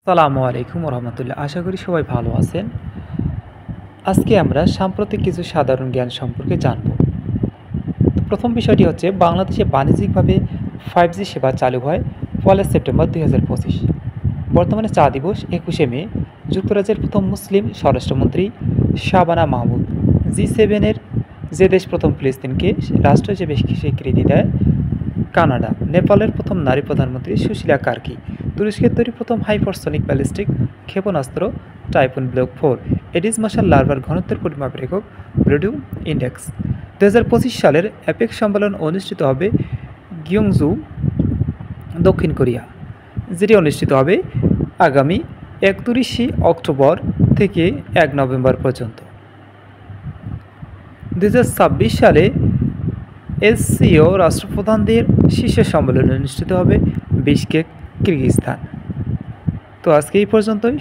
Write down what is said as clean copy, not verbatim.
সালামু আলাইকুম রহমতুল্লাহ। আশা করি সবাই ভালো আছেন। আজকে আমরা সাম্প্রতিক কিছু সাধারণ জ্ঞান সম্পর্কে জানব। প্রথম বিষয়টি হচ্ছে বাংলাদেশে বাণিজ্যিকভাবে 5G সেবা চালু হয় 1 সেপ্টেম্বর 2025। বর্তমানে চা দিবস 21শে মে। যুক্তরাজ্যের প্রথম মুসলিম স্বরাষ্ট্রমন্ত্রী শাবানা মাহমুদ। G7-এর যে দেশ প্রথম ফিলিস্তিনকে রাষ্ট্র হিসেবে স্বীকৃতি দেয়? কানাডা। নেপালের প্রথম নারী প্রধানমন্ত্রী সুশীলা কার্কি। তুরস্কের তৈরি প্রথম হাইপারসনিক ব্যালিস্টিক ক্ষেপণাস্ত্র টাইফুন ব্লক 4। এডিস মশার লার্ভার ঘনত্বের পরিমাপের একক ব্রোডু ইন্ডেক্স। 2025 সালের অ্যাপেক সম্মেলন অনুষ্ঠিত হবে গিয়ংজু, দক্ষিণ কোরিয়া, যেটি অনুষ্ঠিত হবে আগামী 31 অক্টোবর থেকে 1 নভেম্বর পর্যন্ত। 2026 সালে এসসিও রাষ্ট্রপ্রধানদের শীর্ষ সম্মেলন অনুষ্ঠিত হবে বিশকেক, কিরগিজস্তান। তো আজকে এই পর্যন্তই।